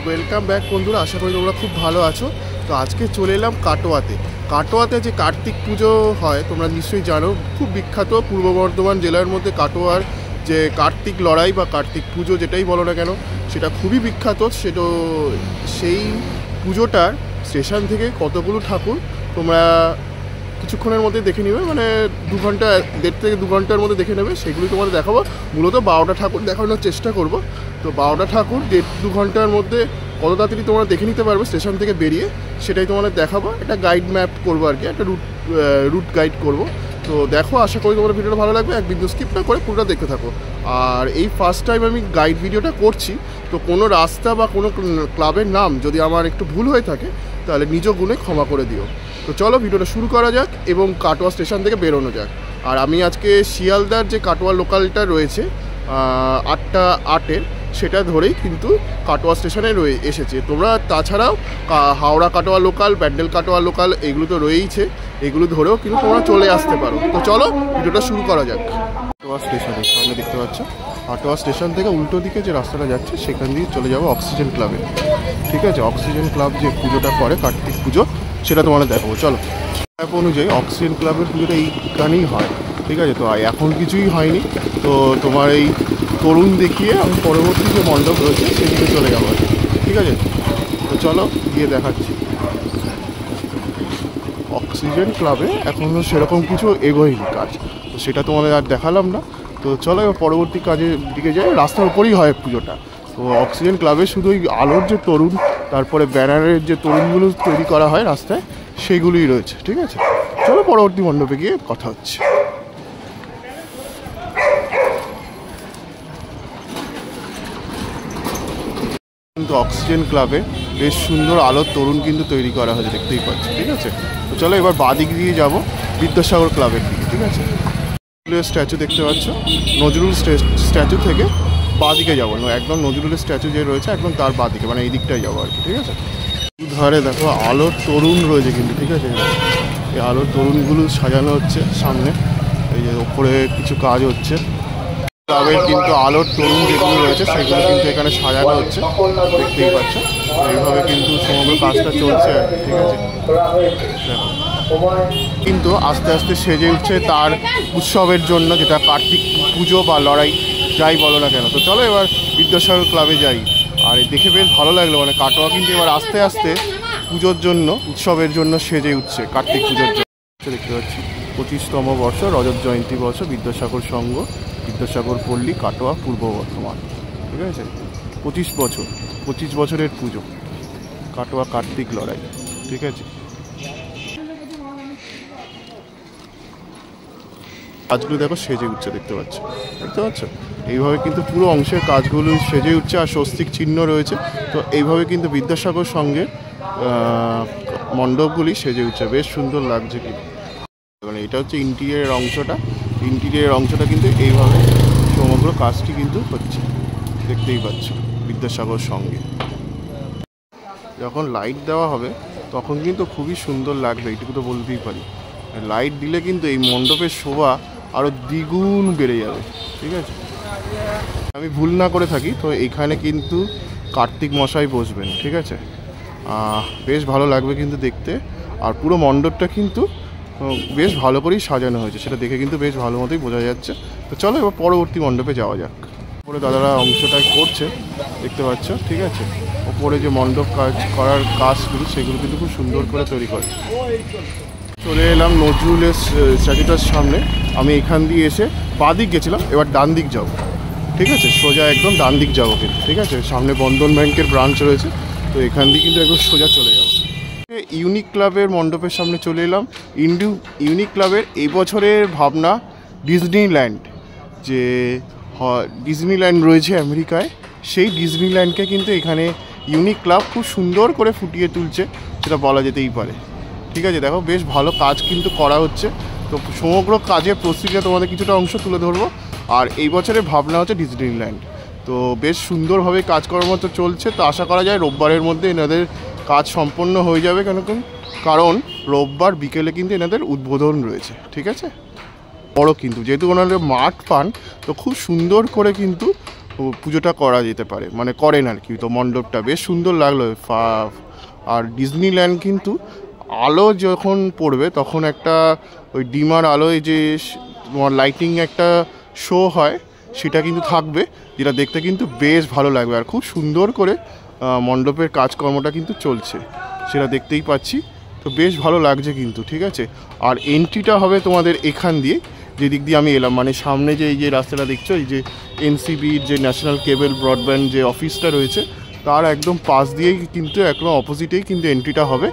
Welcome back বন্ধুরা, আশা করি তোমরা খুব ভালো আছো। তো আজকে চলে এলাম কাটোয়াতে। কাটোয়াতে যে কার্তিক পুজো হয় তোমরা নিশ্চয়ই জানো, খুব বিখ্যাত। পূর্ব বর্ধমান জেলার মধ্যে কাটোয়ার যে কার্তিক লড়াই বা কার্তিক পুজো যেটাই বলো না কেন, সেটা খুবই বিখ্যাত। সেটা সেই পুজোটার স্টেশন থেকে কতগুলো ঠাকুর তোমরা কিছুক্ষণের মধ্যে দেখে নেবে, মানে 1.5 থেকে 2 ঘন্টার মধ্যে দেখে নেবে। সেগুলি তোমাদের দেখাবো। মূলত 12টা ঠাকুর দেখানোর চেষ্টা করব। তো 12টা ঠাকুর 1.5-2 ঘন্টার মধ্যে কত তাড়াতাড়ি তোমরা দেখে নিতে পারবে স্টেশন থেকে বেরিয়ে, সেটাই তোমাদের দেখাবো। একটা গাইড ম্যাপ করবো আর কি, একটা রুট গাইড করব। তো দেখো, আশা করি তোমার ভিডিওটা ভালো লাগবে। এক বিন্দু স্কিপ না করে পুরোটা দেখতে থাকো। আর এই ফার্স্ট টাইম আমি গাইড ভিডিওটা করছি, তো কোনো রাস্তা বা কোনো ক্লাবের নাম যদি আমার একটু ভুল হয়ে থাকে তাহলে নিজ গুণে ক্ষমা করে দিও। তো চলো ভিডিওটা শুরু করা যাক এবং কাটোয়া স্টেশন থেকে বেরোনো যাক। আর আমি আজকে শিয়ালদার যে কাটোয়া লোকালটা রয়েছে 8টা 8-এর, সেটা ধরেই কিন্তু কাটোয়া স্টেশনে এসেছে। তোমরা তাছাড়াও হাওড়া কাটোয়া লোকাল, ব্যান্ডেল কাটোয়া লোকাল এগুলো তো রয়েইছে, এগুলো ধরেও কিন্তু তোমরা চলে আসতে পারো। তো চলো ভিডিওটা শুরু করা যাক। কাটোয়া স্টেশনের সামনে দেখতে পাচ্ছ, কাটোয়া স্টেশন থেকে উল্টো দিকে যে রাস্তাটা যাচ্ছে সেখান দিয়ে চলে যাবো অক্সিজেন ক্লাবে। ঠিক আছে, অক্সিজেন ক্লাব যে পুজোটা করে কার্তিক পুজো, সেটা তোমাদের দেখাবো। চলো। অ্যাপ অনুযায়ী অক্সিজেন ক্লাবের পুজোটা এইখানেই হয়। ঠিক আছে, তো এখন কিছুই হয়নি। তো তোমার এই তরুণ দেখিয়ে আমি পরবর্তী যে মণ্ডপ রয়েছে সেদিকে চলে যাবো। ঠিক আছে, তো চলো গিয়ে দেখাচ্ছি। অক্সিজেন ক্লাবে এখনও সেরকম কিছু এগোয়নি কাজ, তো সেটা তোমাদের আর দেখালাম না। তো চলো এবার পরবর্তী কাজের দিকে যাই। রাস্তার উপরেই হয় পুজোটা। তো অক্সিজেন ক্লাবে শুধু ওই আলোর যে তরুণ, তারপরে ব্যানারের যে তরুণগুলো তৈরি করা হয় রাস্তায়, সেইগুলোই রয়েছে। ঠিক আছে, চলো পরবর্তী মণ্ডপে গিয়ে কথা হচ্ছে। কিন্তু অক্সিজেন ক্লাবে বেশ সুন্দর আলোর তরুণ কিন্তু তৈরি করা হয়েছে, দেখতেই পাচ্ছি। ঠিক আছে, তো চলো এবার বাদিক দিয়ে যাব বিদ্যাসাগর ক্লাবের দিকে। ঠিক আছে, নজরুলের স্ট্যাচু দেখতে পাচ্ছ, নজরুল স্ট্যাচু থেকে বাদিকে যাবো, একদম নজরুলের স্ট্যাচু যে রয়েছে একদম তার বাদিকে, মানে এই দিকটাই যাবো আর কি। ঠিক আছে, ধারে দেখো আলোর তরুণ রয়েছে কিন্তু। ঠিক আছে, এই আলোর তরুণগুলো সাজানো হচ্ছে সামনে, এই যে ওপরে কিছু কাজ হচ্ছে। ক্লাবের কিন্তু আলোর তরুণ যেগুলো রয়েছে সেগুলো কিন্তু এখানে সাজানো হচ্ছে, দেখতেই পাচ্ছ। এইভাবে কিন্তু সমগ্র কাজটা চলছে আর কি। ঠিক আছে, দেখো কিন্তু আস্তে আস্তে সেজে উঠছে তার উৎসবের জন্য, যেটা কার্তিক পুজো বা লড়াই যাই বলো না কেন। তো চলো এবার বিদ্যাসাগর ক্লাবে যাই। আর দেখে বেশ ভালো লাগলো, মানে কাটোয়া কিন্তু এবার আস্তে আস্তে পুজোর জন্য, উৎসবের জন্য সেজে উঠছে কার্তিক পুজোর জন্য। দেখতে পাচ্ছি 25তম বর্ষ, রজত জয়ন্তী বর্ষ, বিদ্যাসাগর সংঘ, বিদ্যাসাগর পল্লী, কাটোয়া, পূর্ব বর্ধমান। ঠিক আছে, 25 বছরের পুজো, কাটোয়া কার্তিক লড়াই। ঠিক আছে, কাজগুলো দেখো সেজে উঠছে, দেখতে পাচ্ছ। এইভাবে কিন্তু পুরো অংশের কাজগুলো সেজে উঠছে আর স্বস্তিক চিহ্ন রয়েছে। তো এইভাবে কিন্তু বিদ্যাসাগর সঙ্গে মণ্ডপগুলি সেজে উঠছে, বেশ সুন্দর লাগছে কিন্তু। মানে এটা হচ্ছে ইন্টিরিয়ার অংশটা কিন্তু এইভাবে সমগ্র কাজটি কিন্তু হচ্ছে, দেখতেই পাচ্ছ বিদ্যাসাগর সঙ্গে। যখন লাইট দেওয়া হবে তখন কিন্তু খুবই সুন্দর লাগবে, এইটুকু তো বলতেই পারি। লাইট দিলে কিন্তু এই মণ্ডপের শোভা আরও দ্বিগুণ বেড়ে যাবে। ঠিক আছে, আমি ভুল না করে থাকি তো এইখানে কিন্তু কার্তিক মশাই বসবেন। ঠিক আছে, বেশ ভালো লাগবে কিন্তু দেখতে। আর পুরো মণ্ডপটা কিন্তু বেশ ভালো করেই সাজানো হয়েছে, সেটা দেখে কিন্তু বেশ ভালো মতোই বোঝা যাচ্ছে। তো চলো এবার পরবর্তী মণ্ডপে যাওয়া যাক। ওপরে দাদারা অংশটাই করছে, দেখতে পাচ্ছ। ঠিক আছে, ওপরে যে মণ্ডপ করার কাজগুলো সেগুলো কিন্তু খুব সুন্দর করে তৈরি করে। চলে এলাম নজরুলের স্ট্যাচুটার সামনে। আমি এখান দিয়ে এসে বাদিক গেছিলাম, এবার ডান দিক যাবো। ঠিক আছে, সোজা একদম ডান দিক যাবো কিন্তু। ঠিক আছে, সামনে বন্ধন ব্যাংকের ব্রাঞ্চ রয়েছে, তো এখান দিয়ে কিন্তু একদম সোজা চলে যাবো। ইউনিক ক্লাবের মণ্ডপের সামনে চলে এলাম। ইউনিক ক্লাবের এই বছরের ভাবনা ডিজনিল্যান্ড, যে ডিজনিল্যান্ড রয়েছে আমেরিকায়, সেই ডিজনিল্যান্ডকে কিন্তু এখানে ইউনিক ক্লাব খুব সুন্দর করে ফুটিয়ে তুলছে, সেটা বলা যেতেই পারে। ঠিক আছে, দেখো বেশ ভালো কাজ কিন্তু করা হচ্ছে। তো সমগ্র কাজের প্রস্তুতিটা তোমাদের কিছুটা অংশ তুলে ধরবো। আর এই বছরের ভাবনা হচ্ছে ডিজনিল্যান্ড, তো বেশ সুন্দরভাবে কাজকর্ম তো চলছে। তো আশা করা যায় রোববারের মধ্যে এনাদের কাজ সম্পন্ন হয়ে যাবে, কারণ রোববার বিকেলে কিন্তু এনাদের উদ্বোধন রয়েছে। ঠিক আছে, বড় কিন্তু যেহেতু ওনাদের মাঠ পান, তো খুব সুন্দর করে কিন্তু পুজোটা করা যেতে পারে, মানে করেন আর কি। তো মণ্ডপটা বেশ সুন্দর লাগলো। আর ডিজনিল্যান্ড কিন্তু আলো যখন পড়বে তখন একটা ওই ডিমার আলোয় যে তোমার লাইটিং একটা শো হয়, সেটা কিন্তু থাকবে, যেটা দেখতে কিন্তু বেশ ভালো লাগবে। আর খুব সুন্দর করে মণ্ডপের কাজকর্মটা কিন্তু চলছে, সেটা দেখতেই পাচ্ছি। তো বেশ ভালো লাগছে কিন্তু। ঠিক আছে, আর এন্ট্রিটা হবে তোমাদের এখান দিয়ে, যেদিক দিয়ে আমি এলাম, মানে সামনে যে এই যে রাস্তাটা দেখছো, এই যে এনসিবির যে ন্যাশনাল কেবল ব্রডব্যান্ড যে অফিসটা রয়েছে, তার একদম পাশ দিয়েই কিন্তু একদম অপোজিটেই কিন্তু এন্ট্রিটা হবে।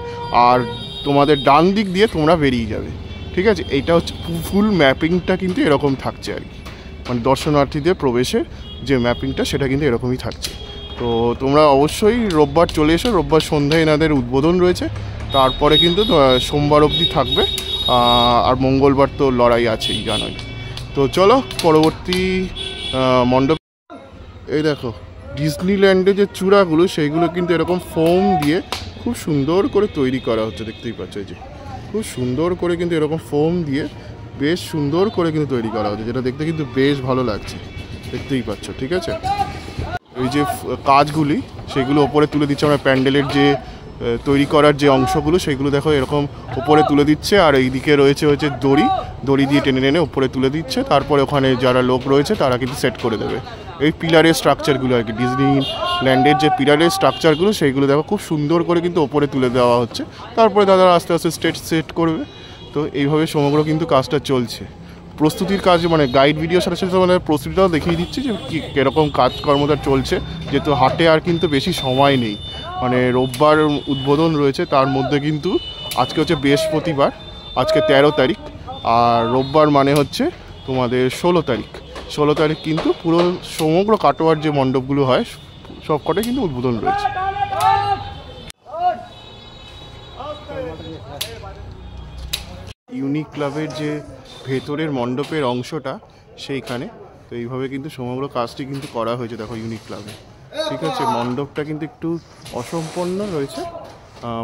আর তোমাদের ডান দিক দিয়ে তোমরা বেরিয়ে যাবে। ঠিক আছে, এইটা হচ্ছে ফুল ম্যাপিংটা কিন্তু এরকম থাকছে আর কি, মানে দর্শনার্থীদের প্রবেশের যে ম্যাপিংটা সেটা কিন্তু এরকমই থাকছে। তো তোমরা অবশ্যই রোববার চলে এসো। রোববার সন্ধ্যায় এনাদের উদ্বোধন রয়েছে, তারপরে কিন্তু সোমবার অবধি থাকবে। আর মঙ্গলবার তো লড়াই আছেই, জানোই। তো চলো পরবর্তী মণ্ডপ। এই দেখো ডিজনিল্যান্ডে যে চূড়াগুলো, সেইগুলো কিন্তু এরকম ফোম দিয়ে খুব সুন্দর করে তৈরি করা হচ্ছে, দেখতেই পাচ্ছ। এই যে খুব সুন্দর করে কিন্তু এরকম ফোম দিয়ে বেশ সুন্দর করে কিন্তু তৈরি করা হচ্ছে, যেটা দেখতে কিন্তু বেশ ভালো লাগছে, দেখতেই পাচ্ছ। ঠিক আছে, এই যে কাজগুলি সেগুলো ওপরে তুলে দিচ্ছে, আমরা প্যান্ডেলের যে তৈরি করার যে অংশগুলো সেগুলো দেখো এরকম ওপরে তুলে দিচ্ছে। আর এইদিকে রয়েছে হচ্ছে দড়ি দিয়ে টেনে টেনে ওপরে তুলে দিচ্ছে। তারপরে ওখানে যারা লোক রয়েছে তারা কিন্তু সেট করে দেবে এই পিলারের স্ট্রাকচারগুলো আর কি। ডিজনিল্যান্ডের যে পিলারের স্ট্রাকচারগুলো সেইগুলো দেখো খুব সুন্দর করে কিন্তু ওপরে তুলে দেওয়া হচ্ছে। তারপরে দাদা আস্তে আস্তে সেট করবে। তো এইভাবে সমগ্র কিন্তু কাজটা চলছে। প্রস্তুতির কাজ মানে গাইড ভিডিওর সাথে সাথে মানে প্রস্তুতিটাও দেখিয়ে দিচ্ছি যে কীরকম কাজকর্মটা চলছে, যেহেতু হাটে আর কিন্তু বেশি সময় নেই। মানে রোববার উদ্বোধন রয়েছে, তার মধ্যে কিন্তু আজকে হচ্ছে বৃহস্পতিবার, আজকে 13 তারিখ, আর রোববার মানে হচ্ছে তোমাদের 16 তারিখ। 16 তারিখ কিন্তু পুরো সমগ্র কাটোয়ার যে মণ্ডপগুলো হয় সব কটাই কিন্তু উদ্বোধন রয়েছে। ইউনিক ক্লাবের যে ভেতরের মণ্ডপের অংশটা সেইখানে, তো এইভাবে কিন্তু সমগ্র কাজটি কিন্তু করা হয়েছে। দেখো ইউনিক ক্লাবে, ঠিক আছে, মণ্ডপটা কিন্তু একটু অসম্পন্ন রয়েছে,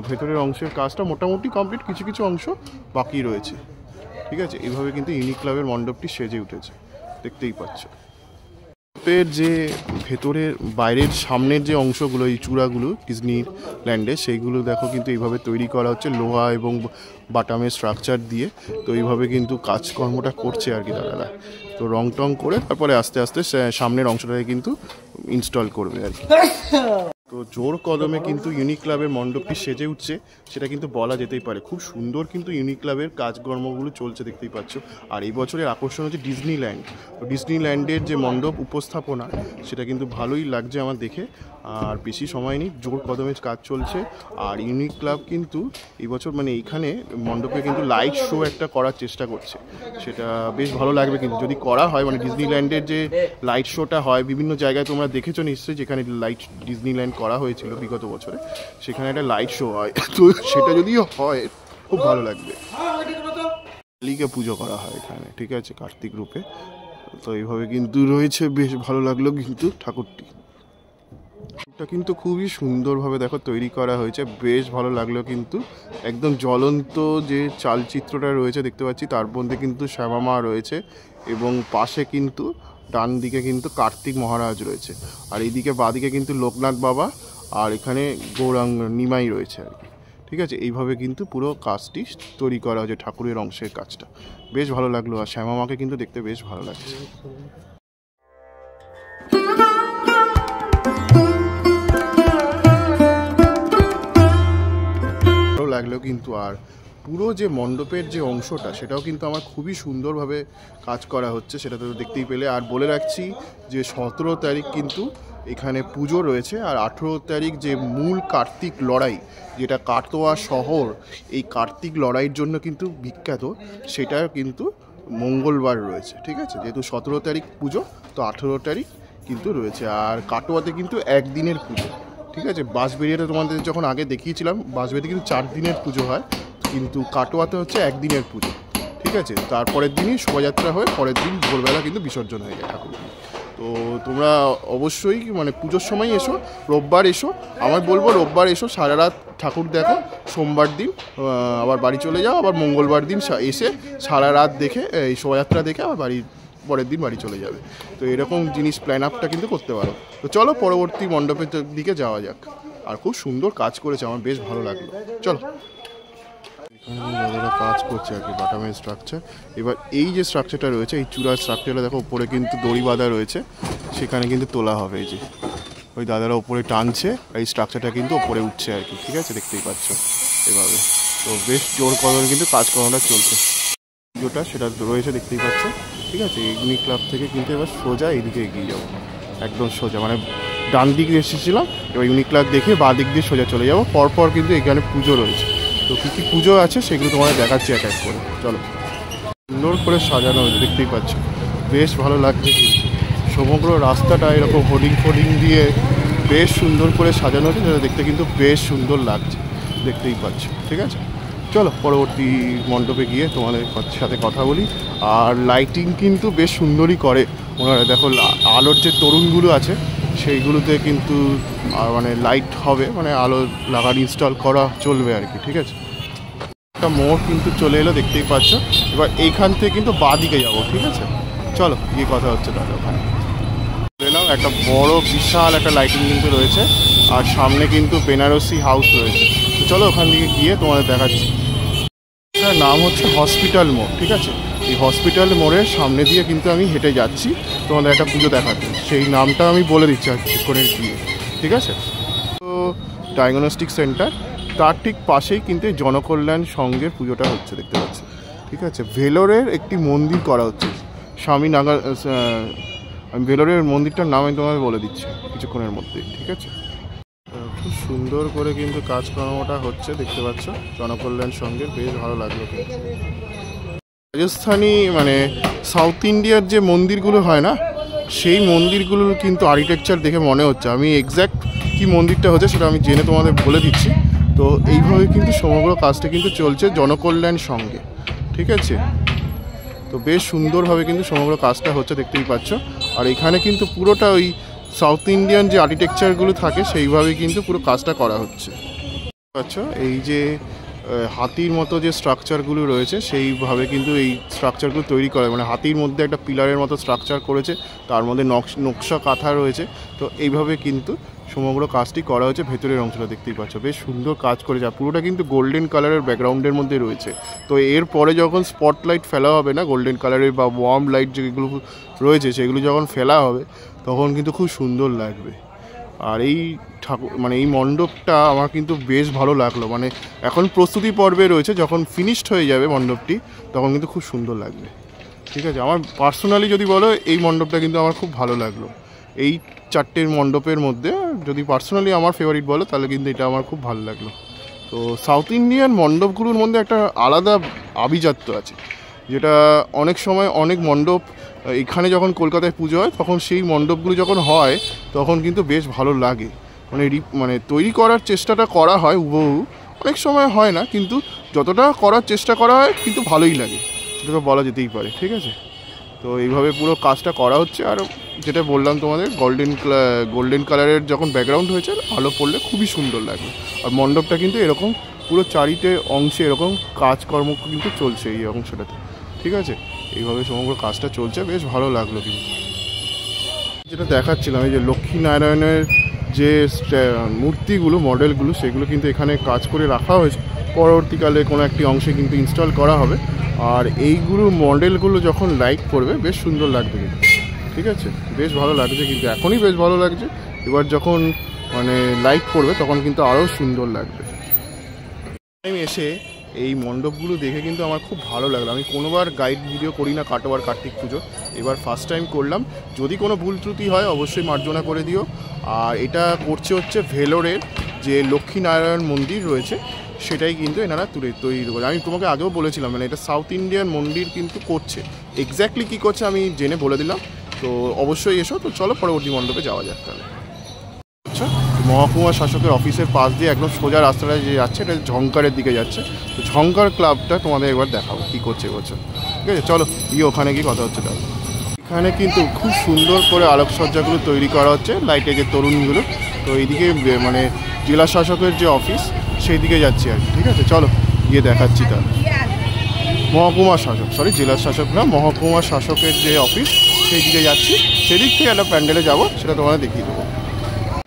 ভেতরের অংশের কাজটা মোটামুটি কমপ্লিট, কিছু কিছু অংশ বাকি রয়েছে। ঠিক আছে, এইভাবে কিন্তু ইউনিক ক্লাবের মণ্ডপটি সেজে উঠেছে, দেখতেই পাচ্ছ। মণ্ডপের যে ভেতরের বাইরের সামনের যে অংশগুলো, এই চূড়াগুলো ডিজনিল্যান্ডে, সেইগুলো দেখো কিন্তু এইভাবে তৈরি করা হচ্ছে লোহা এবং বাটামের স্ট্রাকচার দিয়ে। তো এইভাবে কিন্তু কাজকর্মটা করছে আর কি দাদারা। তো রং টং করে তারপরে আস্তে আস্তে সামনের অংশটাকে কিন্তু ইনস্টল করবে আর কি। তো জোর কদমে কিন্তু ইউনিক ক্লাবের মণ্ডপটি সেজে উঠছে, সেটা কিন্তু বলা যেতেই পারে। খুব সুন্দর কিন্তু ইউনিক ক্লাবের কাজকর্মগুলো চলছে, দেখতেই পাচ্ছ। আর এই বছরের আকর্ষণ হচ্ছে ডিজনিল্যান্ড। তো ডিজনিল্যান্ডের যে মণ্ডপ উপস্থাপনা সেটা কিন্তু ভালোই লাগছে আমার দেখে। আর বেশি সময় নেই, জোর কদমের কাজ চলছে। আর ইউনিক ক্লাব কিন্তু এই বছর মানে এইখানে মণ্ডপে কিন্তু লাইট শো একটা করার চেষ্টা করছে, সেটা বেশ ভালো লাগবে কিন্তু যদি করা হয়। মানে ডিজনিল্যান্ডের যে লাইট শোটা হয় বিভিন্ন জায়গায় তোমরা দেখেছো নিশ্চয়ই, যেখানে ডিজনিল্যান্ড করা হয়েছিল বিগত বছরে, সেখানে একটা লাইট শো হয়। তো সেটা যদি হয় খুব ভালো লাগবে। কালীকে পুজো করা হয় এখানে, ঠিক আছে, কার্তিক রূপে। তো এইভাবে কিন্তু রয়েছে, বেশ ভালো লাগলো কিন্তু ঠাকুরটা কিন্তু খুবই সুন্দরভাবে দেখো তৈরি করা হয়েছে, বেশ ভালো লাগলো কিন্তু। একদম জ্বলন্ত যে চালচিত্রটা রয়েছে দেখতে পাচ্ছি, তার মধ্যে কিন্তু শ্যামা মা রয়েছে এবং পাশে কিন্তু ডান দিকে কিন্তু কার্তিক মহারাজ রয়েছে, আর এইদিকে বাঁদিকে কিন্তু লোকনাথ বাবা, আর এখানে গৌরাঙ্গ নিমাই রয়েছে আর কি। ঠিক আছে, এইভাবে কিন্তু পুরো কাজটি তৈরি করা হয়েছে, ঠাকুরের অংশের কাজটা বেশ ভালো লাগলো। আর শ্যামা মাকে কিন্তু দেখতে বেশ ভালো লাগছে, ভালো লাগলো কিন্তু। আর পুরো যে মণ্ডপের যে অংশটা সেটাও কিন্তু আমার খুবই সুন্দরভাবে কাজ করা হচ্ছে, সেটা তো দেখতেই পেলে। আর বলে রাখছি যে 17 তারিখ কিন্তু এখানে পুজো রয়েছে। আর 18 তারিখ যে মূল কার্তিক লড়াই, যেটা কাটোয়া শহর এই কার্তিক লড়াইয়ের জন্য কিন্তু বিখ্যাত, সেটা কিন্তু মঙ্গলবার রয়েছে। ঠিক আছে, যেহেতু 17 তারিখ পুজো, তো 18 তারিখ কিন্তু রয়েছে। আর কাটোয়াতে কিন্তু একদিনের পুজো। ঠিক আছে, বাঁশবেড়িয়াতে তোমাদের যখন আগে দেখিয়েছিলাম, বাঁশবেড়িয়াতে কিন্তু 4 দিনের পুজো হয়, কিন্তু কাটোয়াতে হচ্ছে একদিনের পুজো। ঠিক আছে, তারপরের দিনই শোভাযাত্রা হয়ে পরের দিন ভোরবেলা কিন্তু বিসর্জন হয়ে যায় ঠাকুর। তো তোমরা অবশ্যই মানে পুজোর সময় এসো, রোববার এসো। আমার বলবো রোববার এসো, সারা রাত ঠাকুর দেখো, সোমবার দিন আবার বাড়ি চলে যাও, আবার মঙ্গলবার দিন এসে সারা রাত দেখে এই শোভাযাত্রা দেখে আবার পরের দিন বাড়ি চলে যাবে। তো এরকম জিনিস প্ল্যান আপটা কিন্তু করতে পারো। তো চলো পরবর্তী মণ্ডপের দিকে যাওয়া যাক। আর খুব সুন্দর কাজ করেছে, আমার বেশ ভালো লাগলো। চলো, এখানে কাজ করছে আর কি, বাটামের স্ট্রাকচার। এবার এই যে স্ট্রাকচারটা রয়েছে, এই চূড়ার স্ট্রাকচারটা দেখো, উপরে কিন্তু দড়ি বাঁধা রয়েছে, সেখানে কিন্তু তোলা হবে। এই যে ওই দাদারা ওপরে টানছে, এই স্ট্রাকচারটা কিন্তু ওপরে উঠছে আর কি। ঠিক আছে, দেখতেই পাচ্ছ এভাবে। তো বেশ জোর কদমে কিন্তু কাজ করানোটা চলছে। পুজোটা সেটা রয়েছে, দেখতেই পাচ্ছ। ঠিক আছে, এগনি ক্লাব থেকে কিন্তু এবার সোজা এইদিকে এগিয়ে যাবো, একদম সোজা, মানে ডান দিকে এসেছিলাম, এবার ইউনিক ক্লাব দেখে বাঁ দিক দিয়ে সোজা চলে যাবো। পরপর কিন্তু এখানে পুজো রয়েছে, তো কী কী পুজো আছে সেগুলো তোমাদের দেখাচ্ছি এক এক করে। চলো, সুন্দর করে সাজানো হয়েছে, দেখতেই পাচ্ছ, বেশ ভালো লাগছে কিন্তু। সমগ্র রাস্তাটা এরকম হোর্ডিং দিয়ে বেশ সুন্দর করে সাজানো হয়েছে, যেটা দেখতে কিন্তু বেশ সুন্দর লাগছে, দেখতেই পাচ্ছ। ঠিক আছে, চলো পরবর্তী মণ্ডপে গিয়ে তোমাদের সাথে কথা বলি। আর লাইটিং কিন্তু বেশ সুন্দরই করে ওনারা। দেখো আলোর যে তরুণগুলো আছে সেইগুলোতে কিন্তু মানে লাইট হবে, মানে আলো লাগানো ইনস্টল করা চলবে আর কি। ঠিক আছে, একটা মোড় কিন্তু চলে এলো, দেখতেই পাচ্ছ। এবার এইখান থেকে কিন্তু বাঁ দিকে যাবো। ঠিক আছে, চলো গিয়ে কথা হচ্ছে তাহলে। ওখানে এলাম, একটা বড় বিশাল একটা লাইটিং কিন্তু রয়েছে, আর সামনে কিন্তু বেনারসি হাউস রয়েছে। তো চলো ওখান দিকে গিয়ে তোমাদের দেখাচ্ছি। এটার নাম হচ্ছে হসপিটাল মোড়। ঠিক আছে, এই হসপিটাল মোড়ের সামনে দিয়ে কিন্তু আমি হেঁটে যাচ্ছি তোমাদের একটা পুজো দেখাতে। সেই নামটা আমি বলে দিচ্ছি আর করে গিয়ে। ঠিক আছে, তো ডায়াগনস্টিক সেন্টার, তার ঠিক পাশেই কিন্তু জনকল্যাণ সংঘের পুজোটা হচ্ছে, দেখতে পাচ্ছি। ঠিক আছে, ভেলোরের একটি মন্দির করা হচ্ছে, স্বামী নাগা। আমি ভেলোরের মন্দিরটার নাম আমি তোমাকে বলে দিচ্ছি কিছুক্ষণের মধ্যে। ঠিক আছে, খুব সুন্দর করে কিন্তু কাজকর্মটা হচ্ছে, দেখতে পাচ্ছ, জনকল্যাণ সংঘের। বেশ ভালো লাগলো কিন্তু। রাজস্থানী মানে সাউথ ইন্ডিয়ার যে মন্দিরগুলো হয় না, সেই মন্দিরগুলোর কিন্তু আর্কিটেকচার দেখে মনে হচ্ছে। আমি এক্স্যাক্ট কি মন্দিরটা হচ্ছে সেটা আমি জেনে তোমাদের বলে দিচ্ছি। তো এইভাবে কিন্তু সমগ্র কাজটা কিন্তু চলছে জনকল্যাণ সংঘে। ঠিক আছে, তো বেশ সুন্দরভাবে কিন্তু সমগ্র কাজটা হচ্ছে, দেখতেই পাচ্ছ। আর এখানে কিন্তু পুরোটা ওই সাউথ ইন্ডিয়ান যে আর্কিটেকচারগুলো থাকে সেইভাবেই কিন্তু পুরো কাজটা করা হচ্ছে। আচ্ছা, এই যে হাতির মতো যে স্ট্রাকচারগুলো রয়েছে সেইভাবে কিন্তু এই স্ট্রাকচারগুলো তৈরি করে, মানে হাতির মধ্যে একটা পিলারের মতো স্ট্রাকচার করেছে, তার মধ্যে নকশা কাঁথা রয়েছে। তো এইভাবে কিন্তু সমগ্র কাজটি করা হয়েছে। ভেতরের অংশটা দেখতেই পাচ্ছ, বেশ সুন্দর কাজ করেছে। আর পুরোটা কিন্তু গোল্ডেন কালারের ব্যাকগ্রাউন্ডের মধ্যে রয়েছে। তো এরপরে যখন স্পটলাইট ফেলা হবে না, গোল্ডেন কালারের বা ওয়ার্ম লাইট যেগুলো রয়েছে সেগুলো যখন ফেলা হবে তখন কিন্তু খুব সুন্দর লাগবে। আর এই ঠাকুর মানে এই মণ্ডপটা আমার কিন্তু বেশ ভালো লাগলো। মানে এখন প্রস্তুতি পর্বে রয়েছে, যখন ফিনিশড হয়ে যাবে মণ্ডপটি তখন কিন্তু খুব সুন্দর লাগবে। ঠিক আছে, আমার পার্সোনালি যদি বলো এই মণ্ডপটা কিন্তু আমার খুব ভালো লাগলো। এই 4টের মণ্ডপের মধ্যে যদি পার্সোনালি আমার ফেভারিট বলো তাহলে কিন্তু এটা আমার খুব ভালো লাগলো। তো সাউথ ইন্ডিয়ান মণ্ডপগুলোর মধ্যে একটা আলাদা আভিজাত্য আছে, যেটা অনেক সময় অনেক মণ্ডপ এখানে যখন কলকাতায় পুজো হয় তখন সেই মণ্ডপগুলো যখন হয় তখন কিন্তু বেশ ভালো লাগে। মানে তৈরি করার চেষ্টাটা করা হয় হুবহু, অনেক সময় হয় না, কিন্তু যতটা করার চেষ্টা করা হয় কিন্তু ভালোই লাগে, সেটা তো বলা যেতেই পারে। ঠিক আছে, তো এইভাবে পুরো কাজটা করা হচ্ছে। আর যেটা বললাম তোমাদের, গোল্ডেন কালারের যখন ব্যাকগ্রাউন্ড হয়েছে আলো পড়লে খুবই সুন্দর লাগে। আর মণ্ডপটা কিন্তু এরকম পুরো চারিটে অংশে এরকম কাজকর্ম কিন্তু চলছে এই অংশটাতে। ঠিক আছে, এইভাবে সমগ্র কাজটা চলছে, বেশ ভালো লাগলো। কিন্তু যেটা দেখাচ্ছিলাম, এই যে লক্ষ্মীনারায়ণের যে মূর্তিগুলো, মডেলগুলো, সেগুলো কিন্তু এখানে কাজ করে রাখা হয়েছে, পরবর্তীকালে কোনো একটি অংশে কিন্তু ইনস্টল করা হবে। আর এইগুলো মডেলগুলো যখন লাইট পড়বে বেশ সুন্দর লাগবে কিন্তু। ঠিক আছে, বেশ ভালো লাগছে কিন্তু, এখনই বেশ ভালো লাগছে। এবার যখন মানে লাইট পড়বে তখন কিন্তু আরও সুন্দর লাগবে। আমি এসে এই মণ্ডপগুলো দেখে কিন্তু আমার খুব ভালো লাগলো। আমি কোনোবার গাইড ভিডিও করি না কাটোয়ার কার্তিক পুজো, এবার ফার্স্ট টাইম করলাম। যদি কোনো ভুল ত্রুটি হয় অবশ্যই মার্জনা করে দিও। আর এটা করছে হচ্ছে ভেলোরের যে লক্ষ্মীনারায়ণ মন্দির রয়েছে সেটাই কিন্তু এনারা তৈরি করে। আমি তোমাকে আগেও বলেছিলাম মানে এটা সাউথ ইন্ডিয়ান মন্দির কিন্তু করছে, এক্স্যাক্টলি কী করছে আমি জেনে বলে দিলাম। তো অবশ্যই এসো। তো চলো পরবর্তী মণ্ডপে যাওয়া যাক তাহলে। আচ্ছা, মহকুমা শাসকের অফিসের পাশ দিয়ে একদম সোজা রাস্তাটা যে যাচ্ছে এটা ঝংকারের দিকে যাচ্ছে। তো ঝংকার ক্লাবটা তোমাদের একবার দেখাবো কী করছে এবছর, ঠিক আছে? চলো গিয়ে ওখানে গিয়ে কথা হচ্ছে তাহলে। এখানে কিন্তু খুব সুন্দর করে আলোকসজ্জাগুলো তৈরি করা হচ্ছে, লাইটে যে তরুণগুলো। তো এইদিকে মানে জেলা শাসকের যে অফিস সেই দিকে যাচ্ছি আর কি, ঠিক আছে? চলো গিয়ে দেখাচ্ছি তাহলে। মহকুমা শাসক, সরি জেলা শাসক না, মহকুমা শাসকের যে অফিস সেই দিকে যাচ্ছি। সেদিক থেকে একটা প্যান্ডেলে যাবো, সেটা তোমাদের দেখিয়ে দেবো।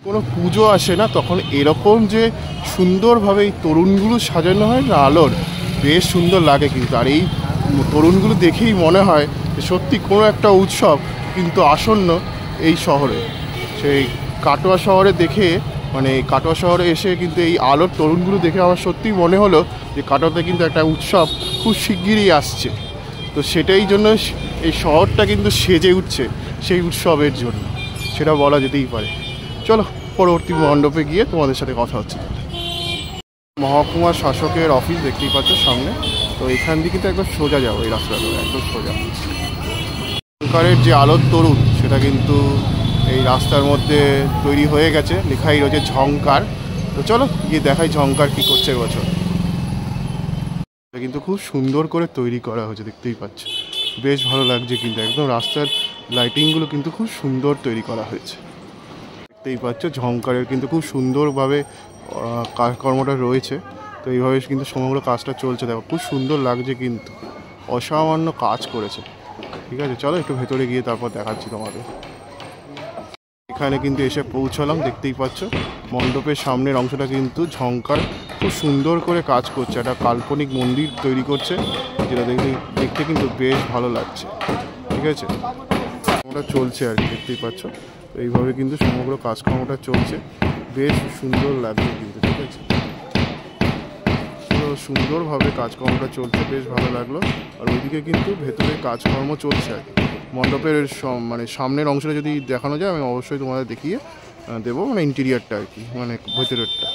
কোনো পুজো আসে না তখন এরকম যে সুন্দরভাবে এই তরুণগুলো সাজানো হয় না আলোর, বেশ সুন্দর লাগে কিন্তু। আর এই তরুণগুলো দেখেই মনে হয় যে সত্যি কোনো একটা উৎসব কিন্তু আসন্ন এই শহরে। সেই কাটোয়া শহরে দেখে মানে কাটোয়া শহরে এসে কিন্তু এই আলোর তরুণগুলো দেখে আমার সত্যিই মনে হলো যে কাটোয়াতে কিন্তু একটা উৎসব খুব শিগগিরই আসছে। তো সেটাই জন্য এই শহরটা কিন্তু সেজে উঠছে সেই উৎসবের জন্য, সেটা বলা যেতেই পারে। চলো পরবর্তী মণ্ডপে গিয়ে তোমাদের সাথে কথা হচ্ছে। মহকুমা শাসকের অফিস দেখতেই পাচ্ছ সামনে। তো এখান থেকে কিন্তু একদম সোজা যাবো, এই রাস্তাটা একদম সোজা। ঝংকারের যে আলোর তরুণ সেটা কিন্তু এই রাস্তার মধ্যে তৈরি হয়ে গেছে, লেখাই রয়েছে ঝংকার। তো চলো গিয়ে দেখাই ঝংকার কী করছে এবছর। এটা কিন্তু খুব সুন্দর করে তৈরি করা হয়েছে, দেখতেই পাচ্ছ, বেশ ভালো লাগছে কিন্তু। একদম রাস্তার লাইটিংগুলো কিন্তু খুব সুন্দর তৈরি করা হয়েছে, দেখতেই পাচ্ছ। ঝংকারের কিন্তু খুব সুন্দরভাবে কাজকর্মটা রয়েছে। তো এইভাবে কিন্তু সমগ্র কাজটা চলছে, দেখো খুব সুন্দর লাগছে কিন্তু, অসামান্য কাজ করেছে, ঠিক আছে? চলো একটু ভেতরে গিয়ে তারপর দেখাচ্ছি তোমাদের। এখানে কিন্তু এসে পৌঁছালাম, দেখতেই পাচ্ছ মণ্ডপের সামনের অংশটা কিন্তু ঝংকার খুব সুন্দর করে কাজ করছে, একটা কাল্পনিক মন্দির তৈরি করছে, যেটা দেখতে কিন্তু বেশ ভালো লাগছে, ঠিক আছে? ওটা চলছে আর কি, দেখতেই পাচ্ছ। এইভাবে কিন্তু সমগ্র কাজকর্মটা চলছে, বেশ সুন্দর লাগছে কিন্তু, ঠিক আছে? তো সুন্দরভাবে কাজকর্মটা চলছে, বেশ ভালো লাগলো। আর ওইদিকে কিন্তু ভেতরে কাজকর্ম চলছে আর কি। মণ্ডপের মানে সামনের অংশটা যদি দেখানো যায় আমি অবশ্যই তোমাদের দেখিয়ে দেবো, মানে ইন্টেরিয়ারটা আর কি, মানে ভেতরেরটা।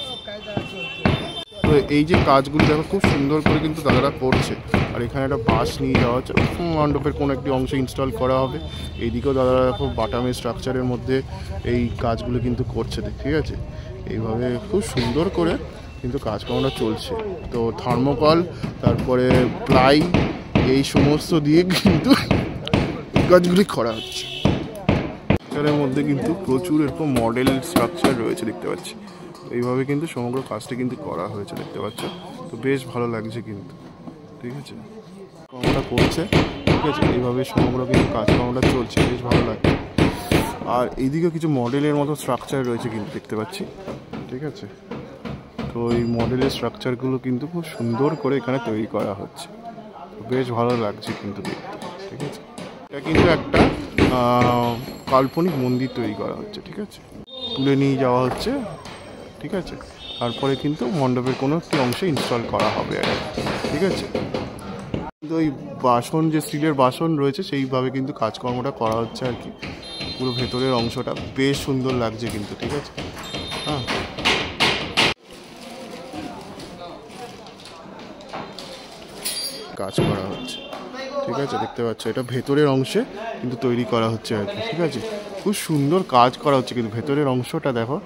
তো এই যে কাজগুলো দেখো খুব সুন্দর করে কিন্তু দাদারা করছে। আর এখানে একটা বাস নিয়ে যাওয়া হচ্ছে, মণ্ডপের কোনো একটি অংশ ইনস্টল করা হবে। এইদিকেও দাদারা খুব বাটামের স্ট্রাকচারের মধ্যে এই কাজগুলো কিন্তু করছে, ঠিক আছে? এইভাবে খুব সুন্দর করে কিন্তু কাজকর্মটা চলছে। তো থার্মোকল, তারপরে প্লাই, এই সমস্ত দিয়ে কিন্তু কাজগুলি করা হচ্ছে। এর মধ্যে কিন্তু প্রচুর এরকম মডেল স্ট্রাকচার রয়েছে, দেখতে পাচ্ছি। এইভাবে কিন্তু সমগ্র কাজটা কিন্তু করা হয়েছে, দেখতে পাচ্ছ। তো বেশ ভালো লাগছে কিন্তু, ঠিক আছে? কাজকর্মটা করছে, ঠিক আছে? এইভাবে সমগ্র কিন্তু কাজকর্মটা চলছে, বেশ ভালো লাগছে। আর এইদিকে কিছু মডেলের মতো স্ট্রাকচার রয়েছে কিন্তু, দেখতে পাচ্ছি, ঠিক আছে? তো এই মডেলের স্ট্রাকচারগুলো কিন্তু খুব সুন্দর করে এখানে তৈরি করা হচ্ছে, বেশ ভালো লাগছে কিন্তু দেখতে, ঠিক আছে? এটা কিন্তু একটা কাল্পনিক মন্দির তৈরি করা হচ্ছে, ঠিক আছে? তুলে নিয়ে যাওয়া হচ্ছে, ঠিক আছে? তারপরে কিন্তু মণ্ডপের কোনো একটি অংশে ইনস্টল করা হবে আর কি, ঠিক আছে? কিন্তু ওই বাসন যে স্টিলের বাসন রয়েছে সেইভাবে কিন্তু কাজকর্মটা করা হচ্ছে আর কি। পুরো ভেতরের অংশটা বেশ সুন্দর লাগছে কিন্তু, ঠিক আছে? হ্যাঁ, কাজ করা হচ্ছে, ঠিক আছে? দেখতে পাচ্ছ এটা ভেতরের অংশে কিন্তু তৈরি করা হচ্ছে আর কি, ঠিক আছে? খুব সুন্দর কাজ করা হচ্ছে কিন্তু ভেতরের অংশটা দেখো,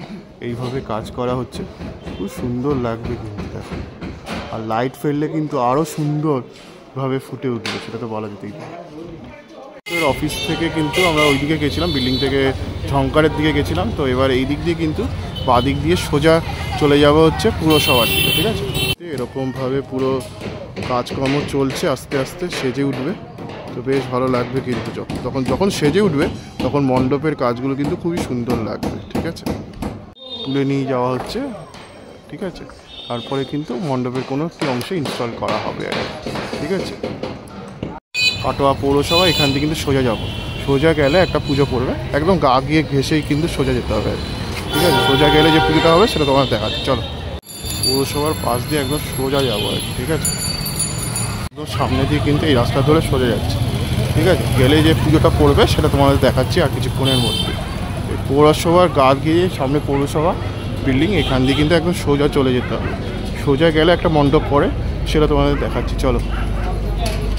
এইভাবে কাজ করা হচ্ছে, খুব সুন্দর লাগবে কিন্তু দেখো। আর লাইট ফেললে কিন্তু আরও সুন্দরভাবে ফুটে উঠবে, সেটা তো বলা যেতেই পারে। অফিস থেকে কিন্তু আমরা ওইদিকে গেছিলাম, বিল্ডিং থেকে ঝংকারের দিকে গেছিলাম। তো এবার এই দিক দিয়ে কিন্তু বাঁ দিক দিয়ে সোজা চলে যাবো হচ্ছে পুরসভার দিকে, ঠিক আছে? এরকমভাবে পুরো কাজকর্ম চলছে, আস্তে আস্তে সেজে উঠবে। তো বেশ ভালো লাগবে কিন্তু যখন সেজে উঠবে তখন মণ্ডপের কাজগুলো কিন্তু খুবই সুন্দর লাগবে, ঠিক আছে? তুলে নিয়ে যাওয়া হচ্ছে, ঠিক আছে? তারপরে কিন্তু মণ্ডপের কোনো একটি অংশে ইনস্টল করা হবে আর কি, ঠিক আছে? কাটোয়া পৌরসভা, এখান থেকে কিন্তু সোজা যাবো। সোজা গেলে একটা পুজো পড়বে, একদম গা গিয়ে ঘেসেই কিন্তু সোজা যেতে হবে, ঠিক আছে? সোজা গেলে যে পুজোটা হবে সেটা তোমার দেখাচ্ছে। চলো পৌরসভার পাশ দিয়ে একদম সোজা যাবো আর কি, ঠিক আছে? একদম সামনে দিয়ে কিন্তু এই রাস্তা ধরে সোজা যাচ্ছে, ঠিক আছে? গেলে যে পুজোটা পড়বে সেটা তোমাদের দেখাচ্ছি আর কিছুক্ষণের মধ্যে, দেখতে পৌরসভার গা গিয়ে সামনে পৌরসভা বিল্ডিং, এখান দিয়ে কিন্তু একদম সোজা চলে যেতে হবে। সোজা গেলে একটা মণ্ডপ পড়ে, সেটা তোমাদের দেখাচ্ছি। চলো,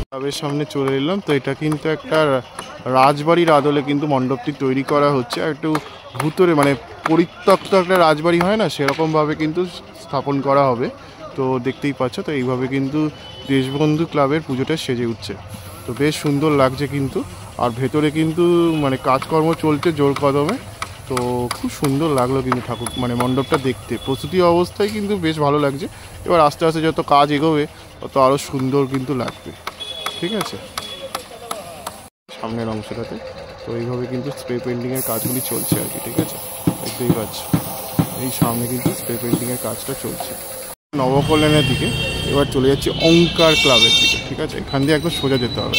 ক্লাবের সামনে চলে এলাম। তো এটা কিন্তু একটা রাজবাড়ির আদলে কিন্তু মণ্ডপটি তৈরি করা হচ্ছে। একটু ভূতরে মানে পরিত্যক্ত একটা রাজবাড়ি হয় না, সেরকমভাবে কিন্তু স্থাপন করা হবে। তো দেখতেই পাচ্ছ, তো এইভাবে কিন্তু দেশবন্ধু ক্লাবের পুজোটা সেজে উঠছে। তো বেশ সুন্দর লাগছে কিন্তু। আর ভেতরে কিন্তু মানে কাজকর্ম চলছে জোর কদমে। তো খুব সুন্দর লাগলো কিন্তু ঠাকুর মানে মণ্ডপটা দেখতে, প্রস্তুতি অবস্থায় কিন্তু বেশ ভালো লাগছে। এবার আস্তে আস্তে যত কাজ এগোবে তত আরও সুন্দর কিন্তু লাগবে। ঠিক আছে, সামনের অংশটাতে তো এইভাবে কিন্তু স্প্রে পেন্টিংয়ের কাজগুলি চলছে আর কি। ঠিক আছে, দেখতেই পাচ্ছ এই সামনে কিন্তু স্প্রে পেন্টিংয়ের কাজটা চলছে। নবকল্যাণের দিকে এবার চলে যাচ্ছে ওঙ্কার ক্লাবের দিকে। ঠিক আছে, এখান দিয়ে একদম সোজা যেতে হবে।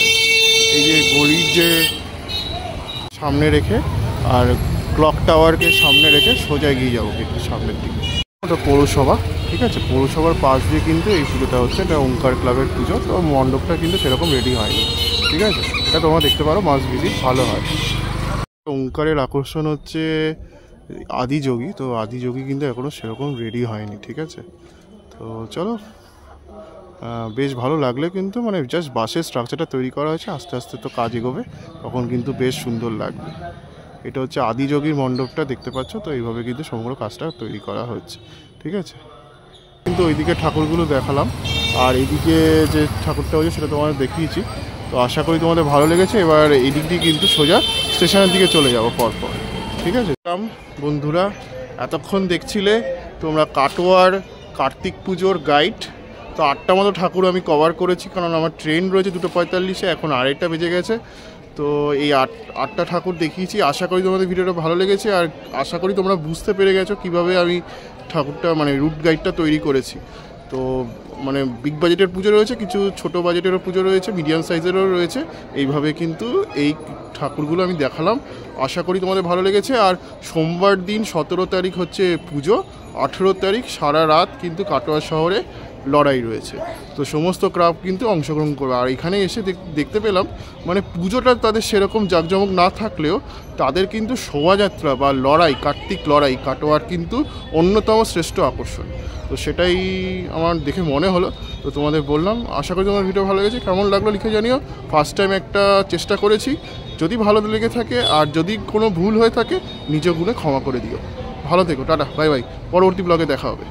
এই যে গলির যে সামনে রেখে আর ক্লক টাওয়ারকে সামনে রেখে সোজা এগিয়ে যাবো একটু সামনের দিকে। ওটা পৌরসভা। ঠিক আছে, পৌরসভার পাশ দিয়ে কিন্তু এই পুজোটা হচ্ছে। এটা ওঙ্কার ক্লাবের পুজো। তো মণ্ডপটা কিন্তু সেরকম রেডি হয়নি। ঠিক আছে, এটা তোমরা দেখতে পারো, মাস্ট ভিজিট, ভালো হয়। ওঙ্কারের আকর্ষণ হচ্ছে আদিযোগী। তো আদিযোগী কিন্তু এখনও সেরকম রেডি হয়নি। ঠিক আছে, তো চলো, বেশ ভালো লাগলে কিন্তু মানে জাস্ট বাসের স্ট্রাকচারটা তৈরি করা হয়েছে, আস্তে আস্তে তো কাজ এগোবে, তখন কিন্তু বেশ সুন্দর লাগবে। এটা হচ্ছে আদিযোগীর মণ্ডপটা দেখতে পাচ্ছ। তো এইভাবে কিন্তু সমগ্র কাজটা তৈরি করা হচ্ছে। ঠিক আছে, কিন্তু ওইদিকে ঠাকুরগুলো দেখালাম, আর এইদিকে যে ঠাকুরটা হয়েছে সেটা তোমাদের দেখিয়েছি। তো আশা করি তোমাদের ভালো লেগেছে। এবার এই দিক দিয়ে কিন্তু সোজা স্টেশনের দিকে চলে যাবো পরপর। ঠিক আছে বন্ধুরা, এতক্ষণ দেখছিলে তোমরা কাটোয়ার কার্তিক পুজোর গাইড। তো 8টা মতো ঠাকুর আমি কভার করেছি, কারণ আমার ট্রেন রয়েছে 2:45-এ, এখন 2:30 বেজে গেছে। তো এই 8টা ঠাকুর দেখিয়েছি। আশা করি তোমাদের ভিডিওটা ভালো লেগেছে, আর আশা করি তোমরা বুঝতে পেরে গেছো কীভাবে আমি ঠাকুরটা মানে রুট গাইডটা তৈরি করেছি। তো মানে বিগ বাজেটের পুজো রয়েছে, কিছু ছোট বাজেটেরও পুজো রয়েছে, মিডিয়াম সাইজেরও রয়েছে। এইভাবে কিন্তু এই ঠাকুরগুলো আমি দেখালাম। আশা করি তোমাদের ভালো লেগেছে। আর সোমবার দিন 17 তারিখ হচ্ছে পুজো, 18 তারিখ সারা রাত কিন্তু কাটোয়া শহরে লড়াই রয়েছে। তো সমস্ত ক্লাব কিন্তু অংশগ্রহণ করবে। আর এখানে এসে দেখতে পেলাম মানে পুজোটা তাদের সেরকম জাঁকজমক না থাকলেও তাদের কিন্তু শোভাযাত্রা বা লড়াই, কার্তিক লড়াই কাটোয়ার কিন্তু অন্যতম শ্রেষ্ঠ আকর্ষণ। তো সেটাই আমার দেখে মনে হলো, তো তোমাদের বললাম। আশা করি তোমার ভিডিও ভালো লেগেছে। কেমন লাগলো লিখে জানিও। ফার্স্ট টাইম একটা চেষ্টা করেছি, যদি ভালো লেগে থাকে আর যদি কোনো ভুল হয়ে থাকে নিজ গুণে ক্ষমা করে দিও। ভালো থেকো, টাটা, বাই বাই। পরবর্তী ব্লগে দেখা হবে।